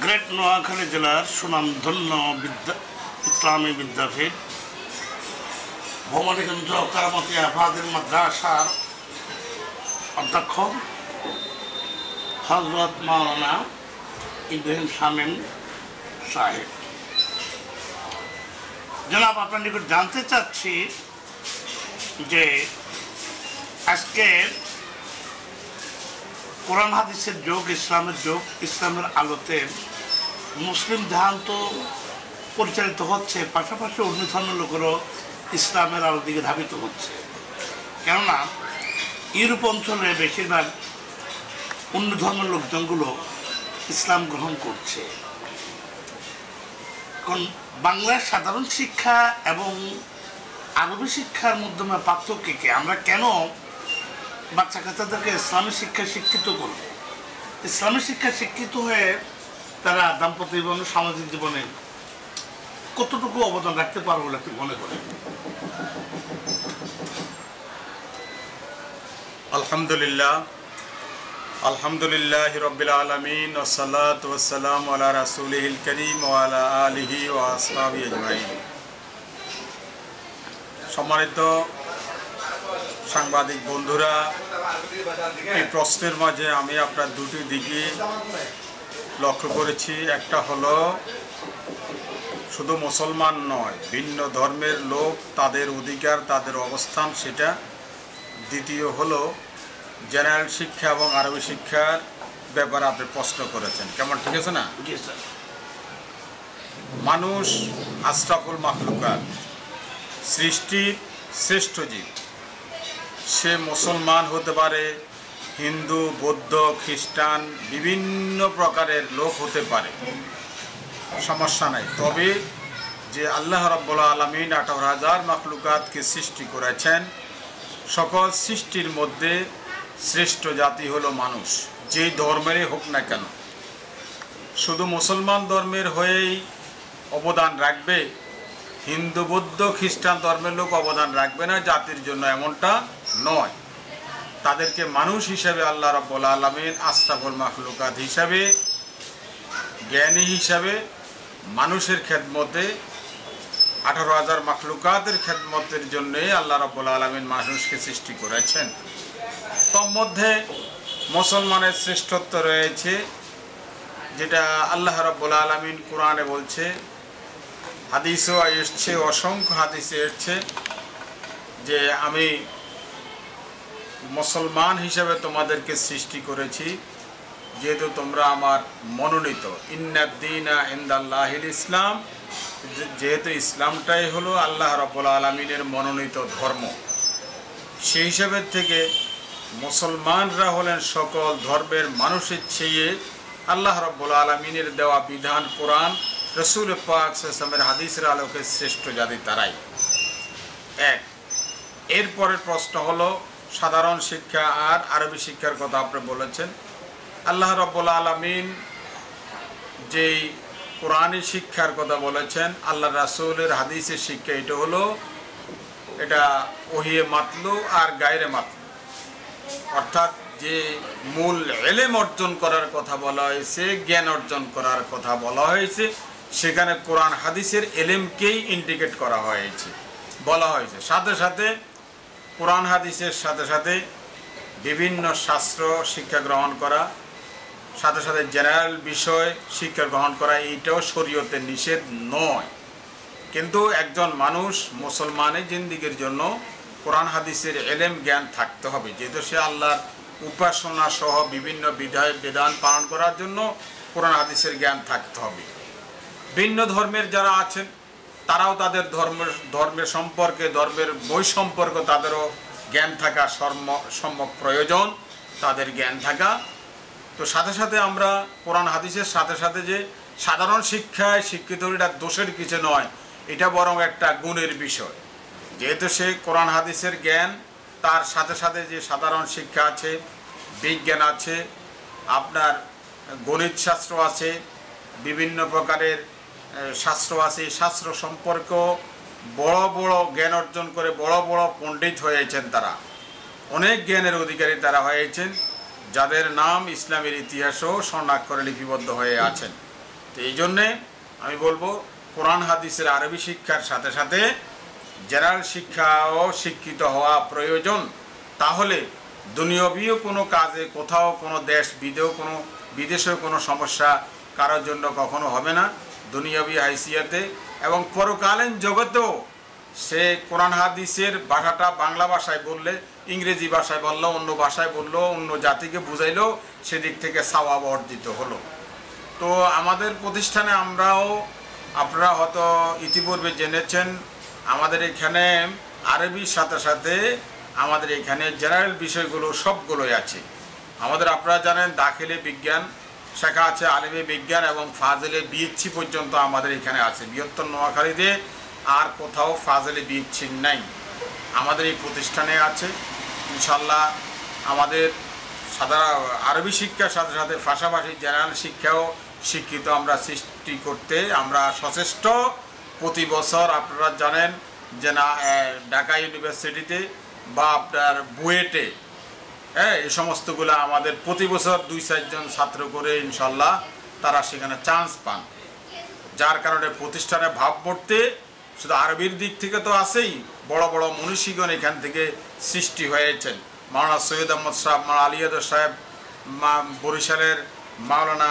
Great Noakhali জেলার সুনামধন্য ইসলামী বিদ্যাপীঠ ভৌমনিগঞ্জ কারামতিয়া ফাজিল মাদ্রাসার অধ্যক্ষ হযরত মাওলানা ইব্রাহিম শামীম সাহেব। জনাব, আপনার নিকট জানতে চাচ্ছি যে আজকে কোরআন হাদিসের যুগ, ইসলামের যুগ, ইসলামের আলোতে মুসলিম ধ্যান তো পরিচালিত হচ্ছে, পাশাপাশি অন্য ধর্মের লোকেরও ইসলামের আলোর দিকে ধাবিত হচ্ছে। কেননা ইউরোপ অঞ্চলে বেশিরভাগ অন্য ধর্মের লোকজনগুলো ইসলাম গ্রহণ করছে। এখন বাংলার সাধারণ শিক্ষা এবং আরবি শিক্ষার মাধ্যমে পার্থক্য কি? আমরা কেন বাচ্চা কাচ্চাদেরকে ইসলামী শিক্ষা শিক্ষিত করব? ইসলামী শিক্ষা শিক্ষিত হয়ে তারা দাম্পত্য জীবন, সামাজিক জীবনে কতটুকু অবদান রাখতে পারবো বলে আপনি মনে করেন? আলহামদুলিল্লাহ, আলহামদুলিল্লাহি রাব্বিল আলামিন, ওয়াসসালাতু ওয়াসসালামু আলা রাসূলিহিল কারীম ওয়া আলা আলিহি ওয়া আসহাবিহি আজমাইন। সম্মানিত সাংবাদিক বন্ধুরা, এই প্রশ্নের মাঝে আমি আপনার দুটি দিকে লক্ষ্য করেছি। একটা হলো শুধু মুসলমান নয়, ভিন্ন ধর্মের লোক, তাদের অধিকার, তাদের অবস্থান, সেটা। দ্বিতীয় হলো জেনারেল শিক্ষা এবং আরবি শিক্ষার ব্যাপারে আপনি প্রশ্ন করেছেন। কেমন, ঠিক আছে না? জি স্যার। মানুষ আশরাফুল মাখলুকাত, সৃষ্টির শ্রেষ্ঠ জীব। সে মুসলমান হতে পারে, হিন্দু, বৌদ্ধ, খ্রিস্টান, বিভিন্ন প্রকারের লোক হতে পারে, সমস্যা নাই। তবে যে আল্লাহ রাব্বুল আলামিন 18,000 মাখলুকাতকে সৃষ্টি করেছেন, সকল সৃষ্টির মধ্যে শ্রেষ্ঠ জাতি হলো মানুষ, যেই ধর্মেরই হোক না কেন। শুধু মুসলমান ধর্মের হয়েই অবদান রাখবে, হিন্দু, বৌদ্ধ, খ্রিস্টান ধর্মের লোক অবদান রাখবে না জাতির জন্য, এমনটা নয়। তাদেরকে মানুষ হিসাবে আল্লাহ রাব্বুল আলামিন আশরাফুল মাখলুকাত হিসাবে, জ্ঞানী হিসাবে মানুষের খেদমতে, 18,000 মাখলুকাতের খেদমতের জন্যে আল্লাহ রাব্বুল আলামিন মানুষকে সৃষ্টি করেছেন। তোর মধ্যে মুসলমানের শ্রেষ্ঠত্ব রয়েছে, যেটা আল্লাহ রাব্বুল আলামিন কোরআনে বলছে, হাদিসও এসছে, অসংখ্য হাদিসে এসছে যে আমি মুসলমান হিসাবে তোমাদেরকে সৃষ্টি করেছি, যেহেতু তোমরা আমার মনোনীত। ইন্নাদ-দীনা ইনদাল্লাহিল ইসলাম, যেহেতু ইসলামটাই হলো আল্লাহ রাব্বুল আলামিনের মনোনীত ধর্ম। সেই হিসাবের থেকে মুসলমানরা হলেন সকল ধর্মের মানুষের চেয়ে আল্লাহ রাব্বুল আলামিনের দেওয়া বিধান, কোরআন, রাসূল পাক সাল্লাল্লাহু আলাইহি ওয়াসাল্লামের হাদিসের আলোকে শ্রেষ্ঠ জাতি তারাই। এক। এরপরের প্রশ্ন হলো সাধারণ শিক্ষা আর আরবি শিক্ষার কথা আপনি বলেছেন। আল্লাহ রাব্বুল আলামিন যেই কোরআনী শিক্ষার কথা বলেছেন, আল্লাহ রাসূলের হাদিসের শিক্ষা, এটা হলো এটা ওহিয়ে মাতলু আর গায়রে মাতলু, অর্থাৎ যে মূল ইলম অর্জন করার কথা বলা হয়েছে, জ্ঞান অর্জন করার কথা বলা হয়েছে, সেখানে কোরআন হাদিসের ইলমকেই ইন্ডিকেট করা হয়েছে, বলা হয়েছে। সাথে সাথে কোরআন হাদিসের সাথে সাথে বিভিন্ন শাস্ত্র শিক্ষা গ্রহণ করা, সাথে সাথে জেনারেল বিষয় শিক্ষা গ্রহণ করা, এইটাও শরীয়তের নিষেধ নয়। কিন্তু একজন মানুষ মুসলমানের জিন্দিগির জন্য কোরআন হাদিসের ইলম জ্ঞান থাকতে হবে, যেহেতু সে আল্লাহর উপাসনা সহ বিভিন্ন বিধান পালন করার জন্য কোরআন হাদিসের জ্ঞান থাকতে হবে। ভিন্ন ধর্মের যারা আছেন তারাও তাদের ধর্মের সম্পর্কে, ধর্মের বই সম্পর্কে তাদেরও জ্ঞান থাকা সম্যক প্রয়োজন, তাদের জ্ঞান থাকা। তো সাথে সাথে আমরা কোরআন হাদিসের সাথে সাথে যে সাধারণ শিক্ষায় শিক্ষিত হলে এটা দোষের কিছু নয়, এটা বরং একটা গুণের বিষয়। যেহেতু সে কোরআন হাদিসের জ্ঞান, তার সাথে সাথে যে সাধারণ শিক্ষা আছে, বিজ্ঞান আছে, আপনার গণিত শাস্ত্র আছে, বিভিন্ন প্রকারের শাস্ত্র আছে, শাস্ত্র সম্পর্ক বড় বড় জ্ঞান অর্জন করে বড় বড় পণ্ডিত হয়েছেন, তারা অনেক জ্ঞানের অধিকারী তারা হয়েছেন, যাদের নাম ইসলামের ইতিহাসও স্বর্ণাক্ষরে লিপিবদ্ধ হয়ে আছেন। তো এই জন্যে আমি বলবো কোরআন হাদিসের আরবি শিক্ষার সাথে সাথে জেনারেল শিক্ষাও শিক্ষিত হওয়া প্রয়োজন। তাহলে দুনিয়াবীও কোনো কাজে কোথাও কোনো বিদেশেও কোনো সমস্যা কারোর জন্য কখনো হবে না দুনিয়াবী হাইসিয়াতে, এবং পরকালীন জগতেও সে কোরআন হাদিসের ভাষাটা বাংলা ভাষায় বললে, ইংরেজি ভাষায় বললো, অন্য ভাষায় বললো, অন্য জাতিকে বুঝাইলেও সেদিক থেকে সওয়াব অর্জিত হলো। তো আমাদের প্রতিষ্ঠানে আপনারা হয়তো ইতিপূর্বে জেনেছেন আমাদের এখানে আরবির সাথে সাথে আমাদের এখানে জেনারেল বিষয়গুলো সবগুলোই আছে। আপনারা জানেন দাখিলে বিজ্ঞান শাখা আছে, আলিমে বিজ্ঞান এবং ফাজেলে বিএসসি পর্যন্ত আমাদের এখানে আছে। বৃহত্তর নোয়াখালীতে আর কোথাও ফাজেলে বিএসসি নাই, আমাদের এই প্রতিষ্ঠানে আছে। ইনশাল্লাহ আমাদের আরবি শিক্ষার সাথে সাথে পাশাপাশি জেনারেল শিক্ষাও শিক্ষিত আমরা সৃষ্টি করতে আমরা সচেষ্ট। প্রতি বছর আপনারা জানেন যে না ঢাকা ইউনিভার্সিটিতে বা আপনার বুয়েটে এই সমস্তগুলো আমাদের প্রতি বছর 2-4 জন ছাত্র করে ইনশাল্লাহ তারা সেখানে চান্স পান, যার কারণে প্রতিষ্ঠানে ভাবমূর্তি শুধু আরবির দিক থেকে তো আছেই, বড় বড় মনীষীগণ এখান থেকে সৃষ্টি হয়েছেন। মাওলানা সৈয়দ আহমদ সাহেব, মাওলানা আলিয়াদ সাহেব, বরিশালের মাওলানা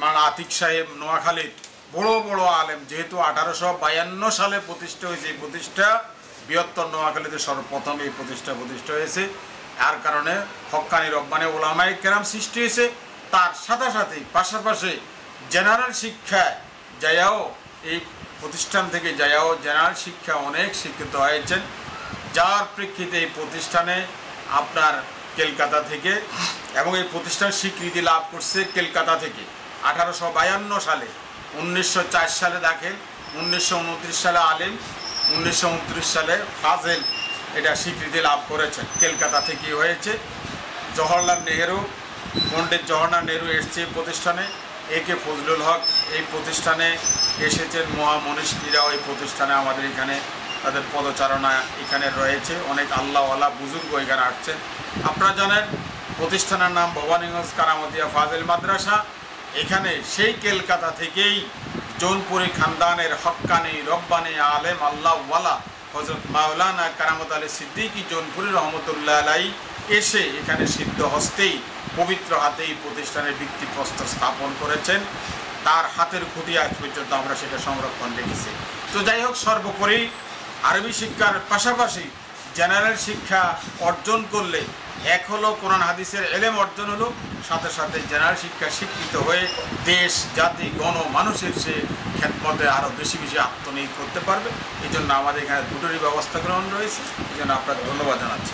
মাওলানা আতিক সাহেব, নোয়াখালীর বড় বড় আলেম, যেহেতু 1852 সালে প্রতিষ্ঠা হয়েছে এই প্রতিষ্ঠা, বৃহত্তর নোয়াখালীতে সর্বপ্রথম এই প্রতিষ্ঠা হয়েছে। আর কারণে হক্কানি রব্বানি ওলামায়ে কেরাম সৃষ্টি হয়েছে। তার সাথে সাথে পাশাপাশি জেনারেল শিক্ষায় যাইয়াও এই প্রতিষ্ঠান থেকে যাইয়াও জেনারেল শিক্ষা অনেক শিক্ষিত হয়েছেন, যার প্রেক্ষিতে এই প্রতিষ্ঠানে আপনার কলকাতা থেকে, এবং এই প্রতিষ্ঠান স্বীকৃতি লাভ করছে কলকাতা থেকে 1852 সালে। 1904 সালে দাখিল, 1929 সালে আলিম, 1929 সালে ফাজেল এটা স্বীকৃতি লাভ করেছেন, কলকাতা থেকেই হয়েছে। জওহরলাল নেহেরু, পণ্ডিত জওহরলাল নেহেরু এসছে প্রতিষ্ঠানে, একে ফজলুল হক এই প্রতিষ্ঠানে এসেছেন, মহামনীষীরাও এই প্রতিষ্ঠানে আমাদের এখানে তাদের পদচারণা এখানে রয়েছে, অনেক আল্লাহওয়ালা বুজুর্গ এখানে আসছেন। আপনারা জানেন প্রতিষ্ঠানের নাম ভবানীগঞ্জ কারামতিয়া ফাজেল মাদ্রাসা। এখানে সেই কলকাতা থেকেই জৌনপুরি খানদানের হক্কানি রব্বানি আলেম আল্লাহওয়ালা হযরত মাওলানা কারামত আলী সিদ্দিকী জৌনপুরি রহমতুল্লাহ আলাইহি এসে এখানে সিদ্ধ হস্তেই পবিত্র হাতেই প্রতিষ্ঠানের ভিত্তিপ্রস্তর স্থাপন করেছেন। তার হাতের খুঁটি আজ পর্যন্ত আমরা সেটা সংরক্ষণ রেখেছি। তো যাই হোক, সর্বোপরি আরবি শিক্ষার পাশাপাশি জেনারেল শিক্ষা অর্জন করলে এক হলো কোরআন হাদিসের এলেম অর্জন হলো, সাথে সাথে জেনারেল শিক্ষা শিক্ষিত হয়ে দেশ জাতি মানুষের সে খেদমতে আরও বেশি বেশি আত্মনিয়োগ করতে পারবে। এই জন্য আমাদের এখানে দুটোরই ব্যবস্থা গ্রহণ রয়েছে। এই জন্য আপনার ধন্যবাদ জানাচ্ছি।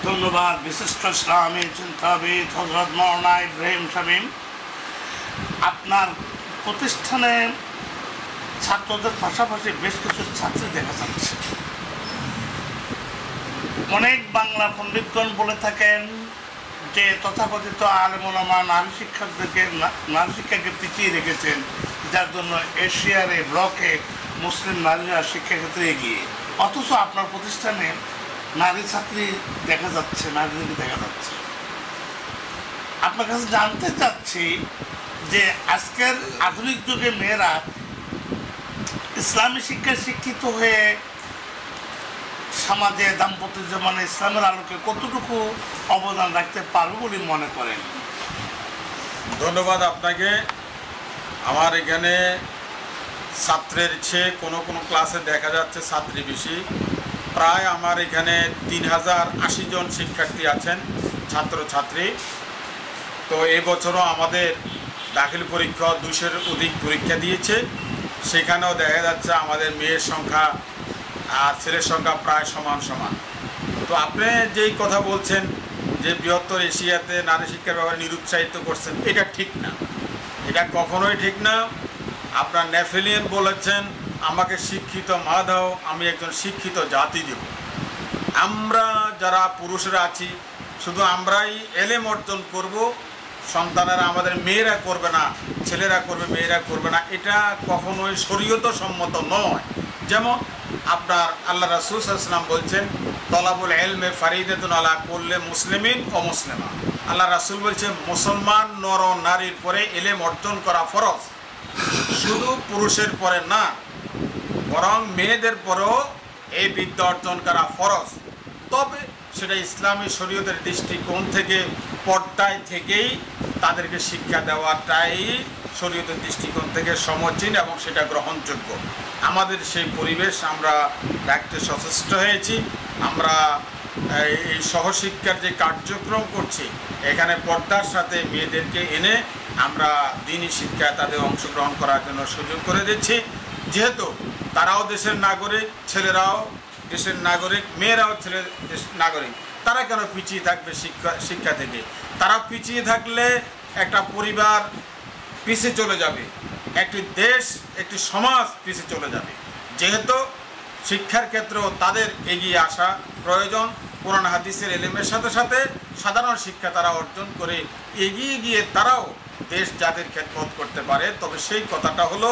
ধন্যবাদ বিশিষ্ট ইসলামী চিন্তাবিদ হযরত মাওলানা ইব্রাহিম শামীম। আপনার প্রতিষ্ঠানে ছাত্রদের পাশাপাশি বেশ কিছু ছাত্রী দেখা যাচ্ছে। অনেক বাংলা পণ্ডিতগণ বলে থাকেন যে তথাকথিত আলেম ওলামা নারী শিক্ষাকে পিছিয়ে রেখেছেন, যার জন্য এশিয়ার এই ব্লকে মুসলিম নারীরা শিক্ষাক্ষেত্রে এগিয়ে, অথচ আপনার প্রতিষ্ঠানে নারী ছাত্রী দেখা যাচ্ছে, নারীদেরকে দেখা যাচ্ছে। আপনার কাছে জানতে চাচ্ছি যে আজকের আধুনিক যুগে মেয়েরা ইসলামী শিক্ষায় শিক্ষিত হয়ে সমাজে দাম্পত্য জীবনে ইসলামের আলোকে কতটুকু অবদান রাখতে পারবে বলে মনে করেন? ধন্যবাদ আপনাকে। আমার এখানে ছাত্রের চেয়ে কোনো কোনো ক্লাসে দেখা যাচ্ছে ছাত্রী বেশি। প্রায় আমার এখানে 3080 জন শিক্ষার্থী আছেন, ছাত্রছাত্রী। তো এই বছরও আমাদের দাখিল পরীক্ষা 200-এর অধিক পরীক্ষা দিয়েছে। সেখানেও দেখা যাচ্ছে আমাদের মেয়ের সংখ্যা আর ছেলের সংখ্যা প্রায় সমান সমান। তো আপনি যেই কথা বলছেন যে বৃহত্তর এশিয়াতে নারী শিক্ষার ব্যাপারে নিরুৎসাহিত করছেন, এটা ঠিক না, এটা কখনোই ঠিক না। আপনার নেপোলিয়ন বলেছেন আমাকে শিক্ষিত মা দাও, আমি একজন শিক্ষিত জাতি দেব। আমরা যারা পুরুষরা আছি শুধু আমরাই এলেম অর্জন করব, সন্তানেরা আমাদের মেয়েরা করবে না, ছেলেরা করবে, মেয়েরা করবে না, এটা কখনোই শরীয়ত সম্মত নয়। যেমন আপনার আল্লাহ রাসূল সাল্লাল্লাহু আলাইহি ওয়াসাল্লাম বলছেন তলাবুল ইলমে ফারিদাতুন আলা কুল্লি মুসলিমিন ও মুসলিমা, আল্লাহ রাসূল বলছে মুসলমান নর নারীর পরে এলেম অর্জন করা ফরজ, শুধু পুরুষের পরে না, বরং মেয়েদের পরেও এই বিদ্যা অর্জন করা ফরজ। তবে সেটা ইসলামী শরীয়তের দৃষ্টিকোণ থেকে পর্দায় থেকেই তাদেরকে শিক্ষা দেওয়াটাই শরীয়তের দৃষ্টিকোণ থেকে সমীচীন এবং সেটা গ্রহণযোগ্য। আমাদের সেই পরিবেশ আমরা রাখতে সচেষ্ট হয়েছি। আমরা এই সহশিক্ষার যে কার্যক্রম করছি, এখানে পর্দার সাথে মেয়েদেরকে এনে আমরা দ্বীনি শিক্ষায় তাদের অংশগ্রহণ করার জন্য সুযোগ করে দিচ্ছি। যেহেতু তারাও দেশের নাগরিক, ছেলেরাও দেশের নাগরিক, মেয়েরাও দেশের নাগরিক, তারা কেন পিছিয়ে থাকবে শিক্ষা থেকে? তারা পিছিয়ে থাকলে একটা পরিবার পিছিয়ে চলে যাবে, একটি দেশ, একটি সমাজ পিছিয়ে চলে যাবে। যেহেতু শিক্ষার ক্ষেত্রেও তাদের এগিয়ে আসা প্রয়োজন, কোরআন হাদিসের এলেমের সাথে সাথে সাধারণ শিক্ষা তারা অর্জন করে এগিয়ে গিয়ে তারাও দেশ জাতির খেদমত করতে পারে। তবে সেই কথাটা হলো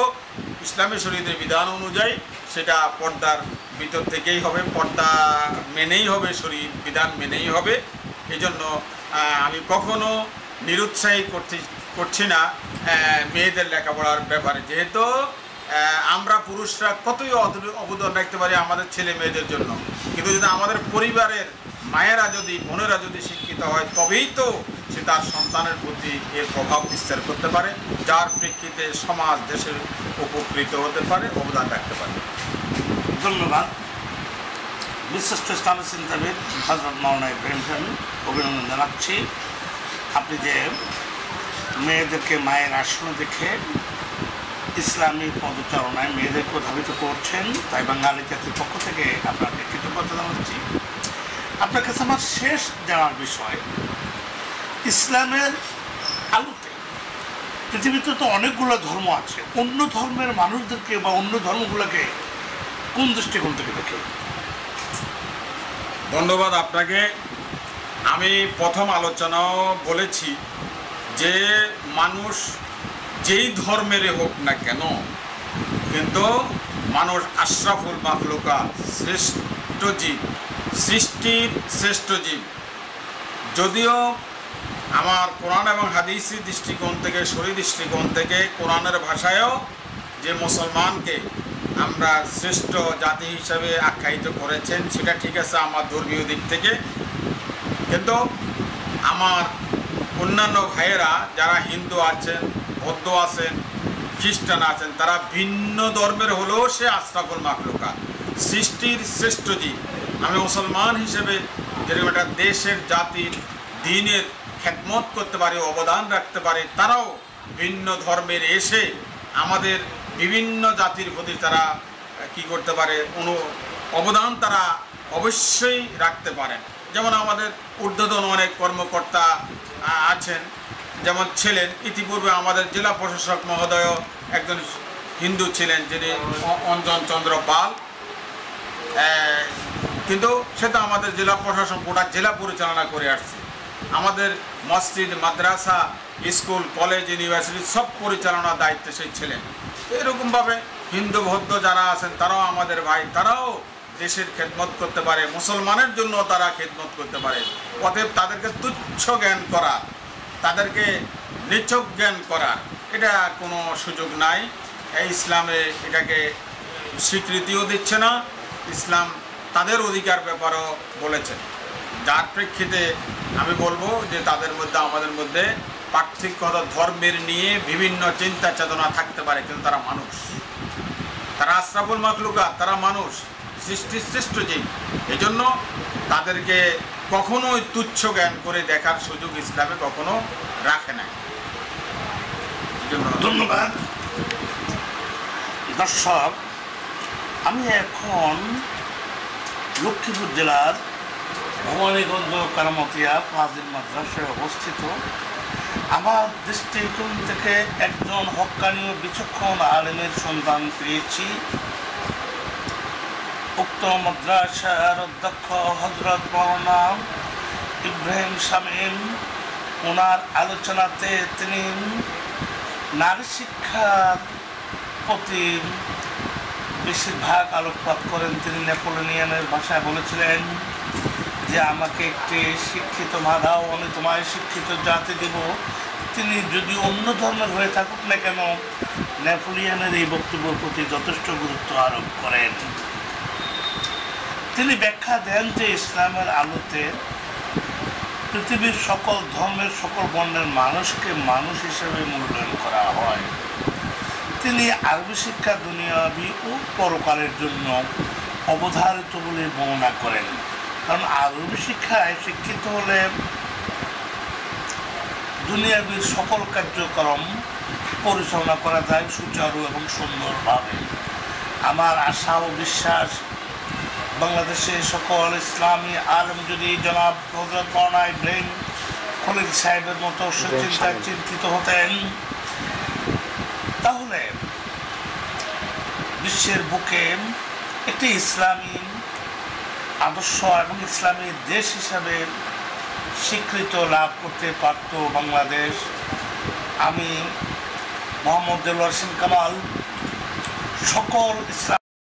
ইসলামী শরীয়তের বিধান অনুযায়ী সেটা পর্দার ভিতর থেকেই হবে, পর্দা মেনেই হবে, শরীয়ত বিধান মেনেই হবে। এই জন্য আমি কখনো নিরুৎসাহী করছি না মেয়েদের লেখাপড়ার ব্যাপারে। যেহেতু আমরা পুরুষরা কতই অবদান রাখতে পারি আমাদের ছেলে মেয়েদের জন্য, কিন্তু যদি আমাদের পরিবারের মায়েরা যদি, বোনেরা যদি শিক্ষিত হয়, তবেই তো সে তার সন্তানের প্রতি এর প্রভাব বিস্তার করতে পারে, যার প্রেক্ষিতে সমাজ দেশের উপকৃত হতে পারে, অবদান রাখতে পারে। ধন্যবাদ। বিশিষ্ট ইসলামী চিন্তাবিদ হযরত মাওলানা ইব্রাহিম সাহেব, অভিনন্দন জানাচ্ছি। আপনি যে মেয়েদেরকে মায়ের আসনে দেখে ইসলামী পদচারণায় মেয়েদেরকে ধাবিত করছেন, তাই বাঙালি জাতির পক্ষ থেকে আপনাকে কৃতজ্ঞতা জানাচ্ছি। আপনার কাছে আমার শেষ জানার বিষয়, ইসলামের আলোতে পৃথিবীতে তো অনেকগুলো ধর্ম আছে, অন্য ধর্মের মানুষদেরকে বা অন্য ধর্মগুলোকে কোন দৃষ্টিকোণ থেকে দেখে? ধন্যবাদ আপনাকে। আমি প্রথম আলোচনাও বলেছি যে মানুষ যেই ধর্মেরই হোক না কেন, কিন্তু মানুষ আশরাফুল মাখলুকাত, শ্রেষ্ঠ জীব, সৃষ্টির শ্রেষ্ঠ জীব। যদিও আমার কোরআন এবং হাদিসি দৃষ্টিকোণ থেকে, শরীর দৃষ্টিকোণ থেকে, কোরআনের ভাষায়ও যে মুসলমানকে আমরা শ্রেষ্ঠ জাতি হিসাবে আখ্যায়িত করেছেন, সেটা ঠিক আছে আমার ধর্মীয় দিক থেকে। কিন্তু আমার অন্যান্য ভাইয়েরা যারা হিন্দু আছেন, বৌদ্ধ আছেন, খ্রিস্টান আছেন, তারা ভিন্ন ধর্মের হলেও সে আশরাফুল মাখলুকাত, সৃষ্টির শ্রেষ্ঠ জীব। আমি মুসলমান হিসেবে যেরকম একটা দেশের, জাতির, দ্বীনের খেদমত করতে পারি, অবদান রাখতে পারে, তারাও ভিন্ন ধর্মের এসে আমাদের বিভিন্ন জাতির প্রতি তারা কি করতে পারে, অবদান তারা অবশ্যই রাখতে পারেন। যেমন আমাদের ঊর্ধ্বতন অনেক কর্মকর্তা আছেন, যেমন ছিলেন ইতিপূর্বে আমাদের জেলা প্রশাসক মহোদয় একজন হিন্দু ছিলেন, যিনি অঞ্জন চন্দ্র পাল, কিন্তু সেটা আমাদের জেলা প্রশাসন গোটা জেলা পরিচালনা করে আসছে। আমাদের মসজিদ, মাদ্রাসা, স্কুল, কলেজ, ইউনিভার্সিটি সব পরিচালনার দায়িত্বে সেই ছিলেন। এরকমভাবে হিন্দু বৌদ্ধ যারা আছেন তারাও আমাদের ভাই, তারাও দেশের খেদমত করতে পারে, মুসলমানের জন্য তারা খেদমত করতে পারে। অতএব তাদেরকে তুচ্ছ জ্ঞান করা, তাদেরকে নিছক জ্ঞান করা, এটা কোনো সুযোগ নাই। ইসলামে এটাকে স্বীকৃতিও দিচ্ছে না। ইসলাম তাদের অধিকার ব্যাপারও বলেছেন, যার প্রেক্ষিতে আমি বলবো যে তাদের মধ্যে, আমাদের মধ্যে পার্থক্যতা ধর্মের নিয়ে বিভিন্ন চিন্তা চেতনা থাকতে পারে, কিন্তু তারা মানুষ, তারা আশরাফুল মাখলুকাত, তারা মানুষ, সৃষ্টির শ্রেষ্ঠ জীব। এই জন্য তাদেরকে কখনোই তুচ্ছ জ্ঞান করে দেখার সুযোগ ইসলামে কখনো রাখে নাই। ধন্যবাদ। দর্শক, আমি এখন লক্ষ্মীপুর জেলার ভবানীগঞ্জ কারামতিয়া ফাজিল মাদ্রাসায় অবস্থিত। আমার দৃষ্টিকোণ থেকে একজন হক্কানি ও বিচক্ষণ আলেমের সন্ধান পেয়েছি। উক্ত মাদ্রাসার অধ্যক্ষ হযরত মাওলানা ইব্রাহিম শামীম, ওনার আলোচনাতে তিনি নারী শিক্ষার প্রতি বেশিরভাগ আলোকপাত করেন। তিনি নেপোলিয়নের ভাষায় বলেছিলেন যে আমাকে একটি শিক্ষিত মা দাও, আমি তোমায় শিক্ষিত জাতি দেব, তিনি যদি অন্য ধর্মের হয়ে থাকুক না কেন নেপোলিয়নের এই বক্তব্যের প্রতি যথেষ্ট গুরুত্ব আরোপ করেন। তিনি ব্যাখ্যা দেন যে ইসলামের আলোতে পৃথিবীর সকল ধর্মের সকল বর্ণের মানুষকে মানুষ হিসেবে মূল্যায়ন করা হয়। তিনি আরবি শিক্ষা দুনিয়াবি ও পরকালের জন্য অবধারিত বলে বর্ণনা করেন, কারণ আরবি শিক্ষায় শিক্ষিত হলে দুনিয়াবির সকল কার্যক্রম পরিচালনা করা যায় সুচারু এবং সুন্দরভাবে। আমার আশা ও বিশ্বাস বাংলাদেশে সকল ইসলামী আলেম যদি জনাব হযরত মাওলানা ইব্রাহিম খলিল সাহেবের মতো চিন্তায় চিন্তিত হতেন, তাহলে বিশ্বের বুকে একটি ইসলামী আদর্শ এবং ইসলামী দেশ হিসাবে স্বীকৃত লাভ করতে পারত বাংলাদেশ। আমি মোহাম্মদ দেলোয়ার হোসেন কামাল সকল ইসলাম